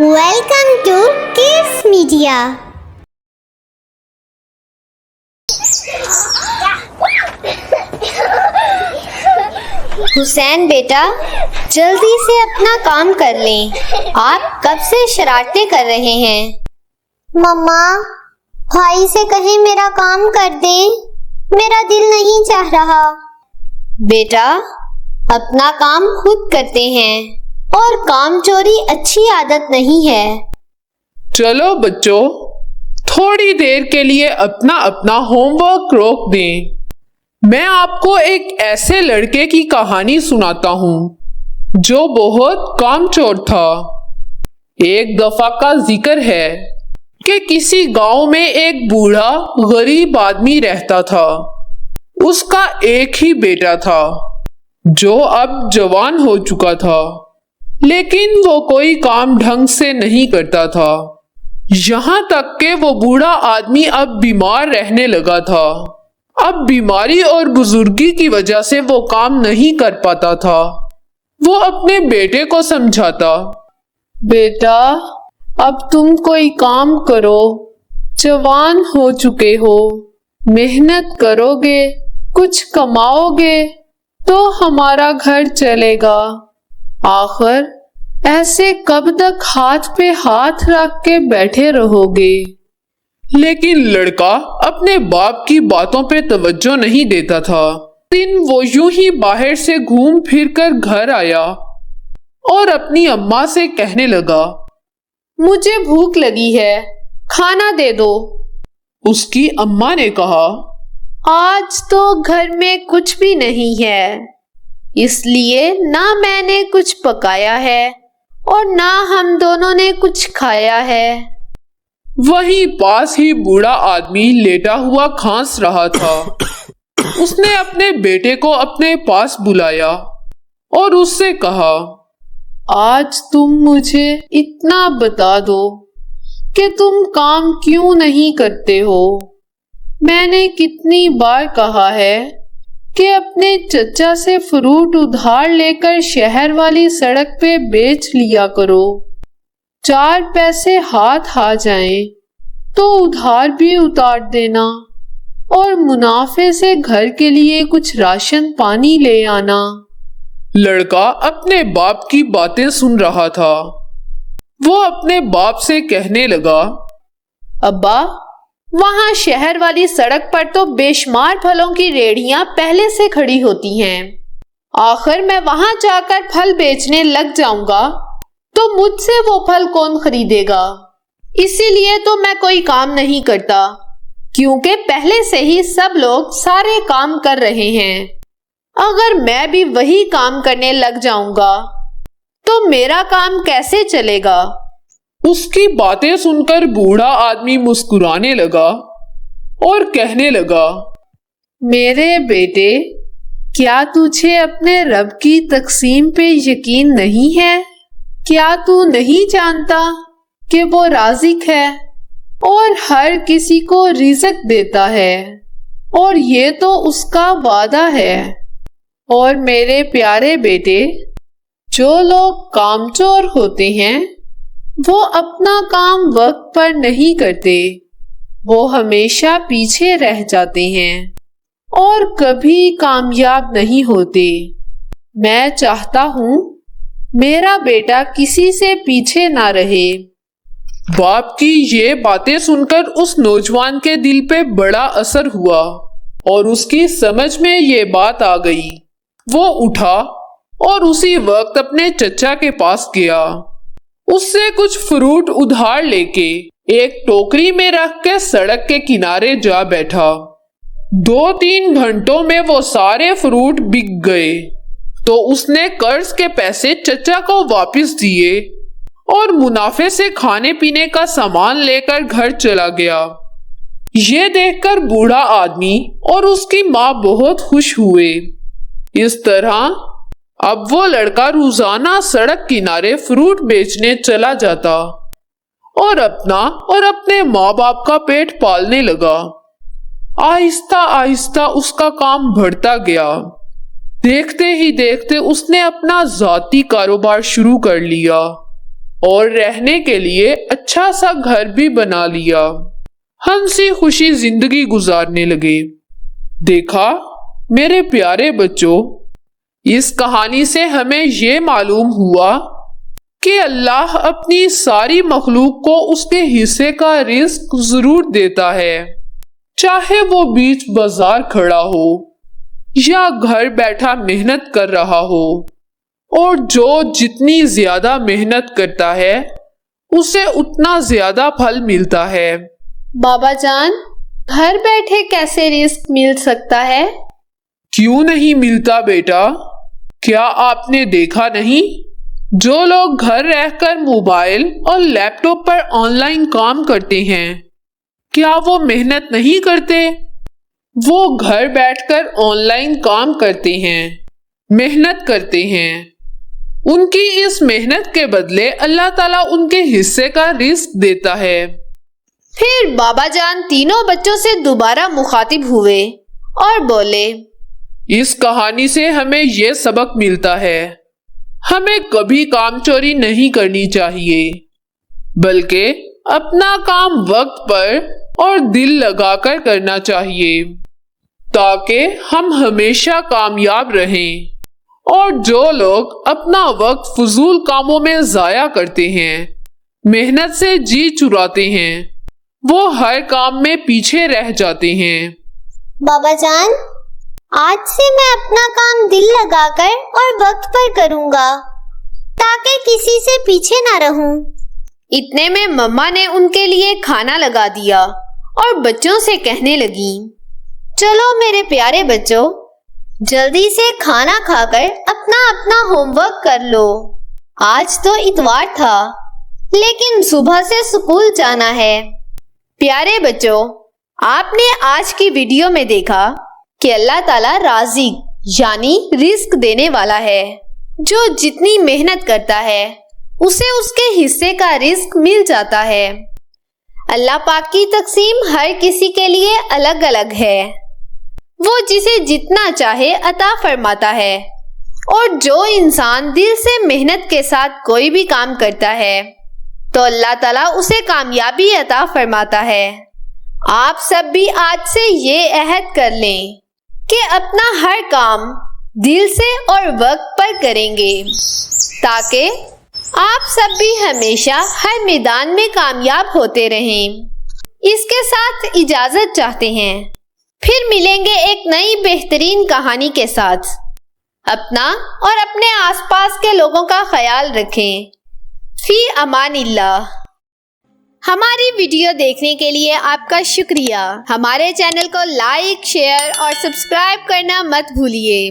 Welcome to Kids Media. Hussain बेटा, जल्दी से अपना काम कर लें। आप कब से शरारतें कर रहे हैं? मम्मा, भाई से कहें मेरा काम कर दें, मेरा दिल नहीं चाह रहा। बेटा, अपना काम खुद करते हैं और काम चोरी अच्छी आदत नहीं है। चलो बच्चों, थोड़ी देर के लिए अपना अपना होमवर्क रोक दें। मैं आपको एक ऐसे लड़के की कहानी सुनाता हूँ जो बहुत कामचोर था। एक दफा का जिक्र है कि किसी गांव में एक बूढ़ा गरीब आदमी रहता था। उसका एक ही बेटा था जो अब जवान हो चुका था, लेकिन वो कोई काम ढंग से नहीं करता था। यहाँ तक कि वो बूढ़ा आदमी अब बीमार रहने लगा था। अब बीमारी और बुजुर्गी की वजह से वो काम नहीं कर पाता था। वो अपने बेटे को समझाता, बेटा, अब तुम कोई काम करो, जवान हो चुके हो, मेहनत करोगे, कुछ कमाओगे तो हमारा घर चलेगा। आखिर ऐसे कब तक हाथ पे हाथ रख के बैठे रहोगे? लेकिन लड़का अपने बाप की बातों पे तवज्जो नहीं देता था। दिन वो यूं ही बाहर से घूम फिर कर घर आया और अपनी अम्मा से कहने लगा, मुझे भूख लगी है, खाना दे दो। उसकी अम्मा ने कहा, आज तो घर में कुछ भी नहीं है, इसलिए ना मैंने कुछ पकाया है और ना हम दोनों ने कुछ खाया है। वहीं पास ही बूढ़ा आदमी लेटा हुआ खांस रहा था। उसने अपने बेटे को अपने पास बुलाया और उससे कहा, आज तुम मुझे इतना बता दो कि तुम काम क्यों नहीं करते हो। मैंने कितनी बार कहा है कि अपने चचा से फ्रूट उधार लेकर शहर वाली सड़क पे बेच लिया करो। 4 पैसे हाथ आ जाएं तो उधार भी उतार देना और मुनाफे से घर के लिए कुछ राशन पानी ले आना। लड़का अपने बाप की बातें सुन रहा था। वो अपने बाप से कहने लगा, अब्बा, वहां शहर वाली सड़क पर तो बेशुमार फलों की रेहड़ियां पहले से खड़ी होती हैं। आखिर मैं वहां जाकर फल बेचने लग जाऊंगा तो मुझसे वो फल कौन खरीदेगा? इसीलिए तो मैं कोई काम नहीं करता, क्योंकि पहले से ही सब लोग सारे काम कर रहे हैं। अगर मैं भी वही काम करने लग जाऊंगा तो मेरा काम कैसे चलेगा? उसकी बातें सुनकर बूढ़ा आदमी मुस्कुराने लगा और कहने लगा, मेरे बेटे, क्या तुझे अपने रब की तकसीम पे यकीन नहीं है? क्या तू नहीं जानता कि वो राज़िक है और हर किसी को रिज़्क देता है और ये तो उसका वादा है। और मेरे प्यारे बेटे, जो लोग कामचोर होते हैं वो अपना काम वक्त पर नहीं करते, वो हमेशा पीछे रह जाते हैं और कभी कामयाब नहीं होते। मैं चाहता हूँ मेरा बेटा किसी से पीछे ना रहे। बाप की ये बातें सुनकर उस नौजवान के दिल पे बड़ा असर हुआ और उसकी समझ में ये बात आ गई। वो उठा और उसी वक्त अपने चचा के पास गया। उससे कुछ फ्रूट उधार लेके एक टोकरी में रख के सड़क के किनारे जा बैठा। 2-3 घंटों में वो सारे फ्रूट बिक गए तो उसने कर्ज के पैसे चचा को वापस दिए और मुनाफे से खाने पीने का सामान लेकर घर चला गया। ये देखकर बूढ़ा आदमी और उसकी माँ बहुत खुश हुए। इस तरह अब वो लड़का रोजाना सड़क किनारे फ्रूट बेचने चला जाता और अपना और अपने माँ बाप का पेट पालने लगा। आहिस्ता आहिस्ता उसका काम बढ़ता गया। دیکھتے ہی دیکھتے اس نے اپنا ذاتی کاروبار شروع کر لیا اور رہنے کے لیے اچھا سا گھر بھی بنا لیا۔ ہنسی خوشی زندگی گزارنے لگے۔ دیکھا میرے پیارے بچوں، اس کہانی سے ہمیں یہ معلوم ہوا کہ اللہ اپنی ساری مخلوق کو اس کے حصے کا رزق ضرور دیتا ہے، چاہے وہ بیچ بازار کھڑا ہو یا گھر بیٹھا محنت کر رہا ہو، اور جو جتنی زیادہ محنت کرتا ہے اسے اتنا زیادہ پھل ملتا ہے۔ بابا جان، گھر بیٹھے کیسے رزق مل سکتا ہے؟ کیوں نہیں ملتا بیٹا؟ کیا آپ نے دیکھا نہیں؟ جو لوگ گھر رہ کر موبائل اور لیپ ٹاپ پر آن لائن کام کرتے ہیں، کیا وہ محنت نہیں کرتے؟ وہ گھر بیٹھ کر آن لائن کام کرتے ہیں، محنت کرتے ہیں۔ ان کی اس محنت کے بدلے اللہ تعالیٰ ان کے حصے کا رزق دیتا ہے۔ پھر بابا جان تینوں بچوں سے دوبارہ مخاطب ہوئے اور بولے، اس کہانی سے ہمیں یہ سبق ملتا ہے، ہمیں کبھی کام چوری نہیں کرنی چاہیے، بلکہ اپنا کام وقت پر اور دل لگا کر کرنا چاہیے، تاکہ ہم ہمیشہ کامیاب رہیں۔ اور جو لوگ اپنا وقت فضول کاموں میں ضائع کرتے ہیں، محنت سے جی چراتے ہیں، وہ ہر کام میں پیچھے رہ جاتے ہیں۔ بابا جان، آج سے میں اپنا کام دل لگا کر اور وقت پر کروں گا، تاکہ کسی سے پیچھے نہ رہوں۔ اتنے میں مما نے ان کے لیے کھانا لگا دیا اور بچوں سے کہنے لگی، چلو میرے پیارے بچوں، جلدی سے کھانا کھا کر اپنا ہوم ورک کر لو۔ آج تو اتوار تھا، لیکن صبح سے اسکول جانا ہے۔ پیارے بچوں، آپ نے آج کی ویڈیو میں دیکھا کہ اللہ تعالیٰ رازق یعنی رزق دینے والا ہے۔ جو جتنی محنت کرتا ہے اسے اس کے حصے کا رزق مل جاتا ہے۔ اللہ پاک کی تقسیم ہر کسی کے لیے الگ الگ ہے، وہ جسے جتنا چاہے عطا فرماتا ہے، اور جو انسان دل سے محنت کے ساتھ کوئی بھی کام کرتا ہے تو اللہ تعالیٰ اسے کامیابی عطا فرماتا ہے۔ آپ سب بھی آج سے یہ عہد کر لیں کہ اپنا ہر کام دل سے اور وقت پر کریں گے، تاکہ آپ سب بھی ہمیشہ ہر میدان میں کامیاب ہوتے رہیں۔ اس کے ساتھ اجازت چاہتے ہیں، پھر ملیں گے ایک نئی بہترین کہانی کے ساتھ۔ اپنا اور اپنے آس پاس کے لوگوں کا خیال رکھیں۔ فی امان اللہ۔ ہماری ویڈیو دیکھنے کے لیے آپ کا شکریہ۔ ہمارے چینل کو لائک، شیئر اور سبسکرائب کرنا مت بھولیے۔